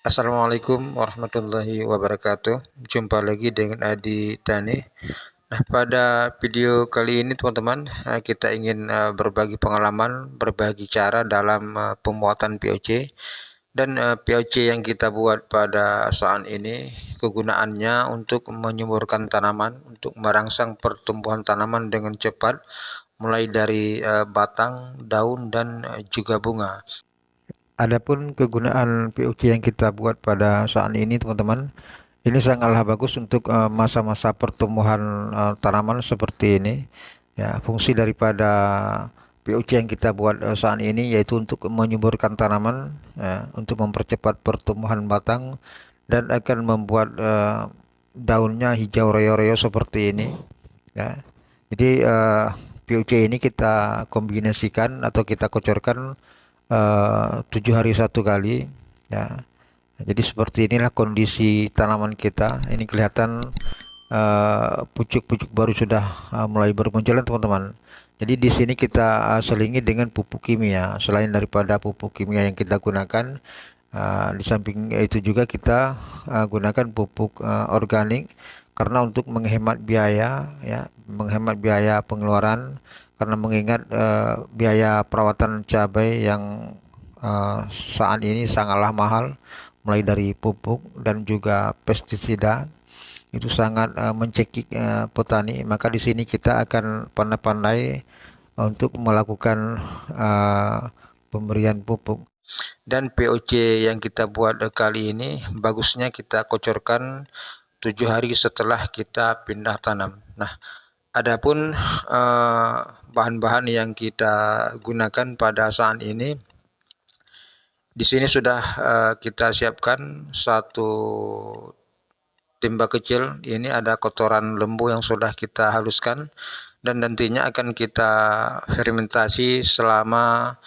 Assalamualaikum warahmatullahi wabarakatuh. Jumpa lagi dengan Adi Tani. Nah, pada video kali ini teman-teman, kita ingin berbagi pengalaman, berbagi cara dalam pembuatan POC. Dan POC yang kita buat pada saat ini kegunaannya untuk menyuburkan tanaman, untuk merangsang pertumbuhan tanaman dengan cepat, mulai dari batang, daun, dan juga bunga. Adapun kegunaan POC yang kita buat pada saat ini teman-teman, ini sangatlah bagus untuk masa-masa pertumbuhan tanaman seperti ini. Ya, fungsi daripada POC yang kita buat saat ini yaitu untuk menyuburkan tanaman, ya, untuk mempercepat pertumbuhan batang dan akan membuat daunnya hijau reo-reo seperti ini. Ya, jadi POC ini kita kombinasikan atau kita kocorkan 7 hari 1 kali, ya. Jadi seperti inilah kondisi tanaman kita. Ini kelihatan pucuk-pucuk baru sudah mulai bermunculan teman-teman. Jadi di sini kita selingi dengan pupuk kimia. Selain daripada pupuk kimia yang kita gunakan, di samping itu juga kita gunakan pupuk organik karena untuk menghemat biaya, ya, menghemat biaya pengeluaran, karena mengingat biaya perawatan cabai yang saat ini sangatlah mahal, mulai dari pupuk dan juga pestisida itu sangat mencekik petani. Maka di sini kita akan pandai-pandai untuk melakukan pemberian pupuk. Dan POC yang kita buat kali ini bagusnya kita kocorkan 7 hari setelah kita pindah tanam. Nah, adapun bahan-bahan yang kita gunakan pada saat ini, di sini sudah kita siapkan satu timba kecil. Ini ada kotoran lembu yang sudah kita haluskan dan nantinya akan kita fermentasi selama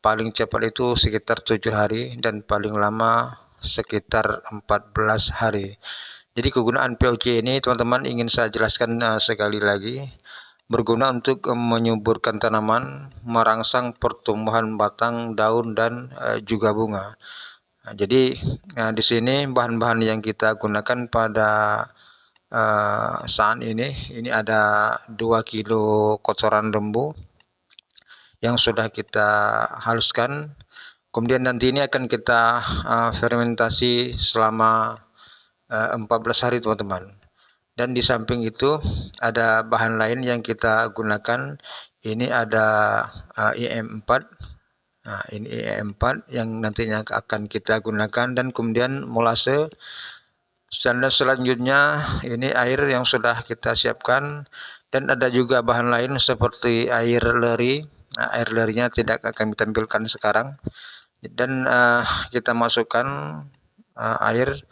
paling cepat itu sekitar 7 hari dan paling lama sekitar 14 hari. Jadi kegunaan POC ini teman-teman ingin saya jelaskan sekali lagi, berguna untuk menyuburkan tanaman, merangsang pertumbuhan batang, daun, dan juga bunga. Nah, jadi di sini bahan-bahan yang kita gunakan pada saat ini ada 2 kilo kotoran lembu yang sudah kita haluskan. Kemudian nanti ini akan kita fermentasi selama 14 hari teman-teman. Dan di samping itu ada bahan lain yang kita gunakan. Ini ada IM4. Nah, ini IM4 yang nantinya akan kita gunakan, dan kemudian molase. Dan selanjutnya ini air yang sudah kita siapkan, dan ada juga bahan lain seperti air leri. Nah, air lerinya tidak akan ditampilkan sekarang. Dan kita masukkan air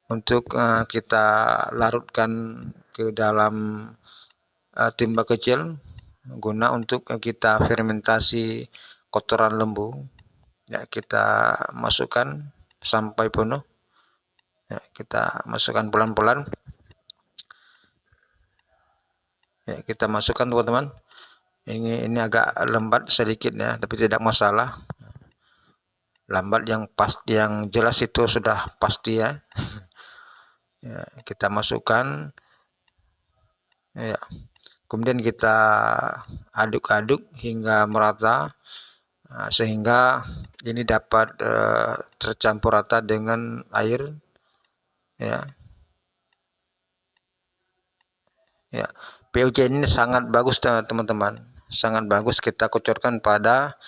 untuk kita larutkan ke dalam timba kecil guna untuk kita fermentasi kotoran lembu. Ya, kita masukkan sampai penuh. Ya, kita masukkan pelan-pelan. Ya, kita masukkan teman-teman. Ini agak lambat sedikit ya, tapi tidak masalah. Lambat yang pasti, yang jelas itu sudah pasti ya. Ya, kita masukkan. Ya. Kemudian kita aduk-aduk hingga merata, sehingga ini dapat tercampur rata dengan air. Ya. Ya, POC ini sangat bagus teman-teman, sangat bagus kita kocorkan pada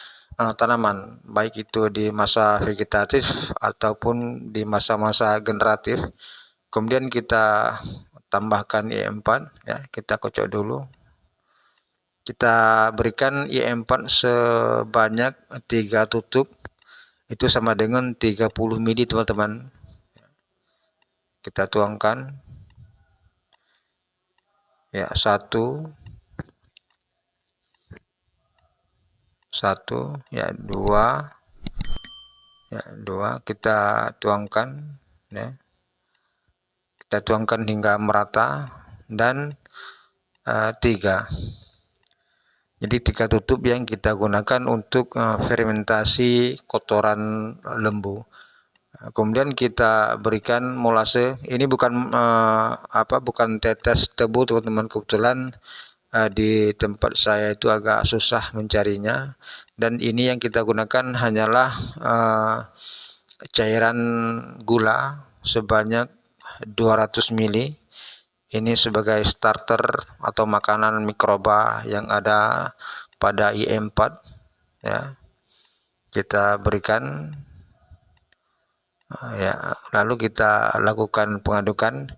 tanaman, baik itu di masa vegetatif ataupun di masa-masa generatif. Kemudian kita tambahkan IM4, ya, kita kocok dulu. Kita berikan IM4 sebanyak 3 tutup, itu sama dengan 30 ml teman-teman. Kita tuangkan. Ya, satu, ya, dua, kita tuangkan, ya, kita tuangkan hingga merata, dan 3. Jadi 3 tutup yang kita gunakan untuk fermentasi kotoran lembu. Kemudian kita berikan molase. Ini bukan bukan tetes tebu teman-teman, kebetulan di tempat saya itu agak susah mencarinya, dan ini yang kita gunakan hanyalah cairan gula sebanyak 200 ml. Ini sebagai starter atau makanan mikroba yang ada pada IE4 ya. Kita berikan ya, lalu kita lakukan pengadukan,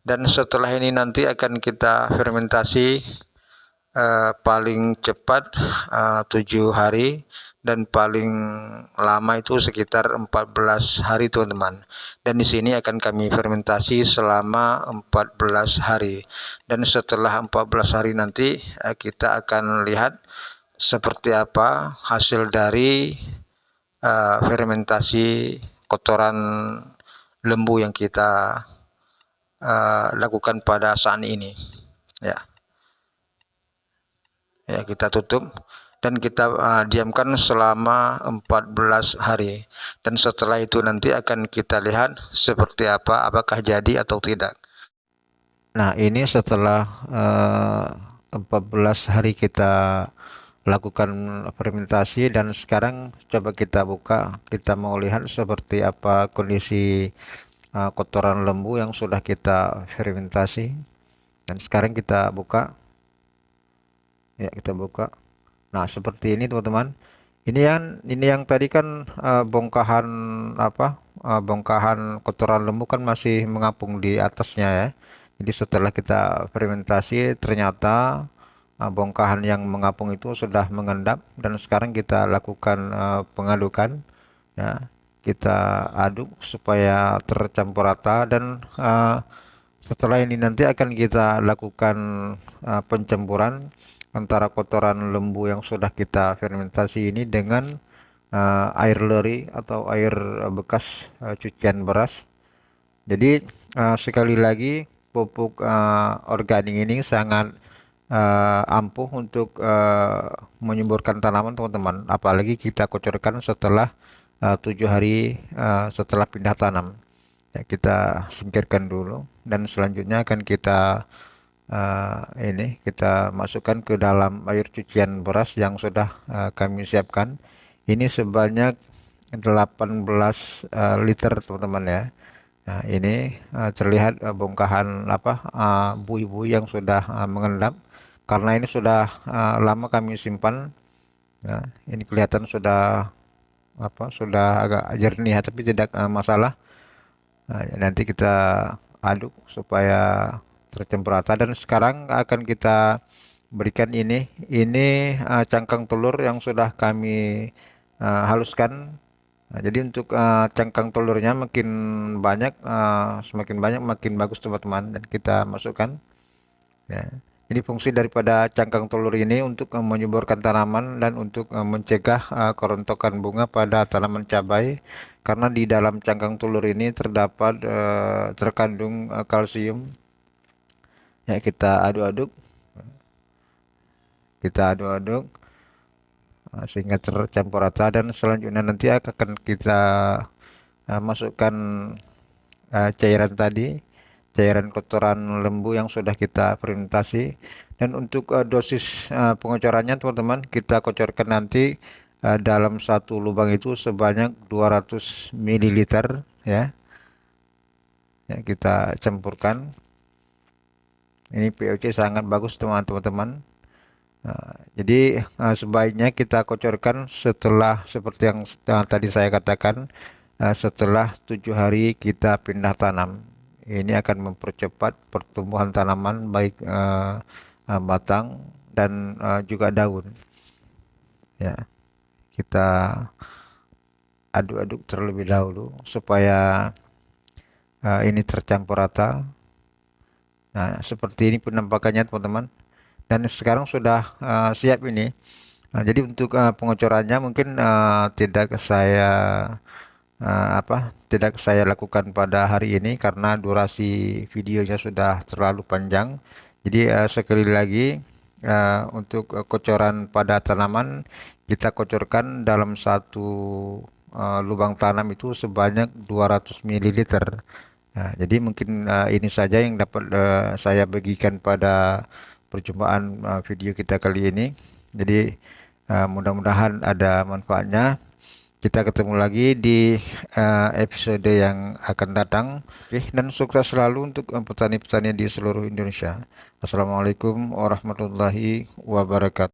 dan setelah ini nanti akan kita fermentasi paling cepat 7 hari dan paling lama itu sekitar 14 hari teman-teman. Dan di sini akan kami fermentasi selama 14 hari. Dan setelah 14 hari nanti kita akan lihat seperti apa hasil dari fermentasi kotoran lembu yang kita lakukan pada saat ini ya. Ya, kita tutup dan kita diamkan selama 14 hari, dan setelah itu nanti akan kita lihat seperti apa, apakah jadi atau tidak. Nah, ini setelah 14 hari kita lakukan fermentasi, dan sekarang coba kita buka, kita mau lihat seperti apa kondisi kotoran lembu yang sudah kita fermentasi. Dan sekarang kita buka ya, kita buka. Nah, seperti ini teman-teman. Ini yang tadi kan bongkahan bongkahan kotoran lembu kan masih mengapung di atasnya ya. Jadi setelah kita fermentasi ternyata bongkahan yang mengapung itu sudah mengendap, dan sekarang kita lakukan pengadukan ya. Kita aduk supaya tercampur rata, dan setelah ini nanti akan kita lakukan pencampuran antara kotoran lembu yang sudah kita fermentasi ini dengan air leri atau air bekas cucian beras. Jadi sekali lagi pupuk organik ini sangat ampuh untuk menyuburkan tanaman teman-teman, apalagi kita kocorkan setelah 7 hari setelah pindah tanam ya. Kita singkirkan dulu, dan selanjutnya akan kita ini kita masukkan ke dalam air cucian beras yang sudah kami siapkan. Ini sebanyak 18 liter teman-teman ya. Nah, ini terlihat bongkahan buih-buih yang sudah mengendap, karena ini sudah lama kami simpan. Nah, ini kelihatan sudah sudah agak jernih ya, tapi tidak masalah. Nah, nanti kita aduk supaya tercampur rata, dan sekarang akan kita berikan ini cangkang telur yang sudah kami haluskan. Nah, jadi untuk cangkang telurnya makin banyak, semakin banyak makin bagus teman-teman, dan kita masukkan ya. Ini fungsi daripada cangkang telur ini untuk menyuburkan tanaman dan untuk mencegah kerontokan bunga pada tanaman cabai, karena di dalam cangkang telur ini terkandung kalsium ya. Kita aduk-aduk, sehingga tercampur rata, dan selanjutnya nanti akan kita masukkan cairan tadi, cairan kotoran lembu yang sudah kita fermentasi. Dan untuk dosis pengocorannya teman-teman, kita kocorkan nanti dalam satu lubang itu sebanyak 200 ml ya. Ya, kita campurkan. Ini POC sangat bagus teman-teman. Jadi sebaiknya kita kocorkan setelah seperti yang tadi saya katakan, setelah 7 hari kita pindah tanam. Ini akan mempercepat pertumbuhan tanaman, baik batang dan juga daun ya. Kita aduk-aduk terlebih dahulu supaya ini tercampur rata. Nah, seperti ini penampakannya teman-teman, dan sekarang sudah siap ini. Nah, jadi untuk pengocorannya mungkin tidak saya lakukan pada hari ini karena durasi videonya sudah terlalu panjang. Jadi sekali lagi, untuk kocoran pada tanaman kita kocorkan dalam satu lubang tanam itu sebanyak 200 ml. Nah, jadi mungkin ini saja yang dapat saya bagikan pada perjumpaan video kita kali ini. Jadi mudah-mudahan ada manfaatnya. Kita ketemu lagi di episode yang akan datang. Oke, dan sukses selalu untuk petani-petani di seluruh Indonesia. Assalamualaikum warahmatullahi wabarakatuh.